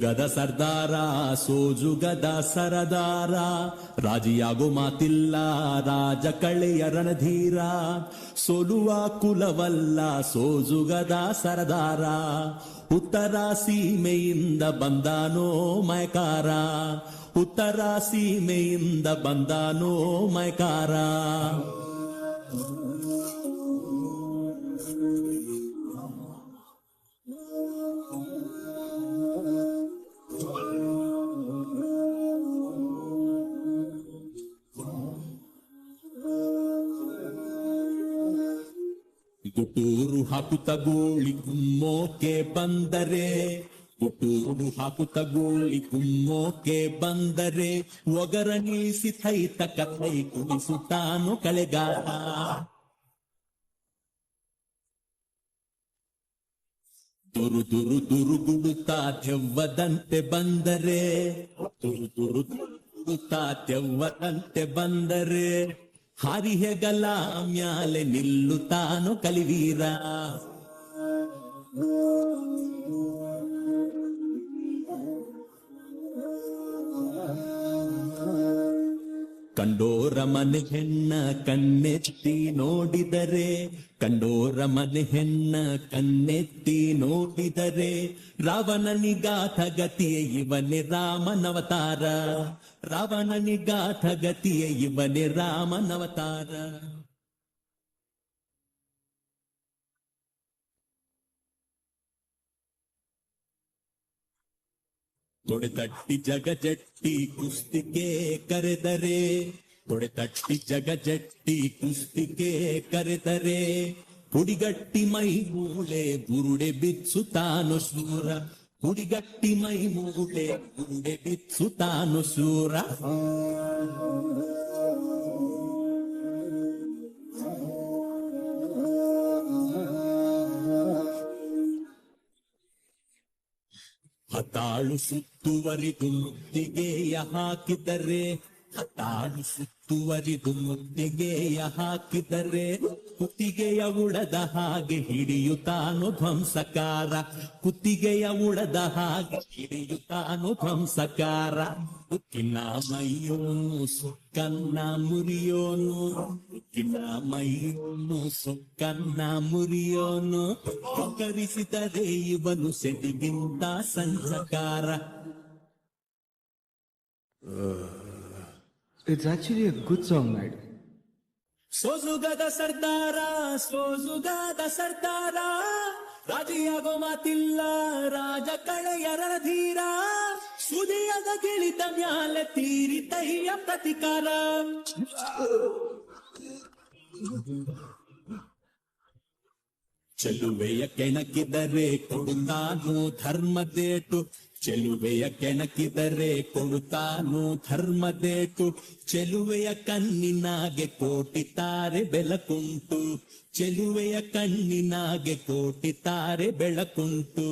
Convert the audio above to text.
ಸೋಜುಗದ ಸರ್ದಾರ ಸೋಜುಗದ ಸರದಾರ, ರಾಜಿಯಾಗೋ ಮಾತಿಲ್ಲ ರಾಜ ಕಳೆಯ ರಣಧೀರ, ಸೋಲುವ ಕುಲವಲ್ಲ ಸೋಜುಗದ ಸರದಾರ, ಉತ್ತರ ಸೀಮೆಯಿಂದ ಬಂದಾನೋ ಮೈಕಾರ, ಉತ್ತರ ಸೀಮೆಯಿಂದ ಬಂದಾನೋ ಮೈಕಾರ. ಗುಟೂರು ಹಾಕುತ್ತ ಗೋಳಿ ಗುಮ್ಮೋಕೆ ಬಂದರೆ, ಗುಟೂರು ಹಾಕುತ್ತ ಗೋಳಿ ಗುಮ್ಮೋಕೆ ಬಂದರೆ, ಒಗರಣಿಸಿ ಥೈತ ಕಥೈ ಕುಣಿಸುತ್ತಾನು ಕಳೆಗಾರ. ದುರು ದುರು ದುರುಗುಡುತ್ತಾ ದೆವ್ವದಂತೆ ಬಂದರೆ, ದುರು ದುರು ದುರುಗುಡುತ್ತಾ ದೆವ್ವದಂತೆ ಬಂದರೆ, ಹರಿಹೆಗಲ ಮ್ಯಾಲೆ ನಿಲ್ಲುತ್ತಾನು ಕಲಿವೀರ. ಕಂಡೋರ ಮನೆ ಹೆಣ್ಣ ಕಣ್ಣೆತ್ತಿ ನೋಡಿದರೆ, ಕಂಡೋರ ಮನೆ ಹೆಣ್ಣ ಕಣ್ಣೆತ್ತಿ ನೋಡಿದರೆ, ರಾವಣನಿಗಾಥ ಗತಿಯ ಇವನೇ ರಾಮನವತಾರ, ರಾವಣನಿಗಾಥ ಗತಿಯ ಇವನೇ ರಾಮನವತಾರ. ತೊಡೆತಟ್ಟಿ ಜಗಜಟ್ಟಿ ಕುಸ್ತಿಗೆ ಕರೆದರೆ, ತೊಡೆತಟ್ಟಿ ಜಗಜಟ್ಟಿ ಕುಸ್ತಿಗೆ ಕರೆದರೆ, ಪುಡಿಗಟ್ಟಿ ಮೈ ಮೂಳೆ ಬುರುಡೆ ಬಿಚ್ಚುತ್ತಾನು ಶೂರ, ಪುಡಿಗಟ್ಟಿ ಮೈ ಮೂಳೆ ಬುರುಡೆ ಬಿಚ್ಚುತ್ತಾನು ಶೂರ. ಹತಾಳು ಸುತ್ತುವರಿದು ಮುತ್ತಿಗೆಯ ಹಾಕಿದರೆ, ಹತಾಳು ಸುತ್ತುವರಿದು ಮುತ್ತಿಗೆಯ ಹಾಕಿದರೆ, ಕುತ್ತಿಗೆಯ ಉಳದ ಹಾಗೆ ಹಿಡಿಯುತ್ತಾನು ಧ್ವಂಸಕಾರ, ಕುತ್ತಿಗೆಯ ಉಳದ ಹಾಗೆ ಹಿಡಿಯುತ್ತಾನು ಧ್ವಂಸಕಾರ. ಉಕ್ಕಿನ ಮೈಯೋನು ಸೊಕ್ಕನ್ನ ಮುರಿಯೋನು, ಉಕ್ಕಿನ ಮೈಯೋನು ಸೊಕ್ಕನ್ನ ಮುರಿಯೋನು, ಕರಿಸಿದರೆ ಇವನು ಸೆದಿಗಿಂತ ಸಂಚಕಾರ. It's actually a good song, madam. ಸೋಜುಗದ ಸರ್ದಾರ ಸೋಜುಗದ ಸರ್ದಾರ, ರಾಜಿಯಾಗೋ ಮಾತಿಲ್ಲ ರಾಜ ಕಳೆಯ ರಣಧೀರ, ಸುದಿಯದ ಗಿಳಿದ ಮ್ಯಾಲೆ ತೀರಿತಯ್ಯ ಪ್ರತಿಕಾರ. ಚೆಲುವೆಯ ಕೆಣಕಿದರೆ ಕೊಡುತ್ತಾನು ಧರ್ಮದೇಟು, ಚೆಲುವೆಯ ಕೆಣಕಿದರೆ ಕೊಡುತ್ತಾನು ಧರ್ಮದೇಟು, ಚೆಲುವೆಯ ಕಣ್ಣಿನಾಗೆ ಕೋಟಿ ತಾರೆ ಬೆಳಕುಂಟು, ಚೆಲುವೆಯ ಕಣ್ಣಿನಾಗೆ ಕೋಟಿ ತಾರೆ ಬೆಳಕುಂಟು.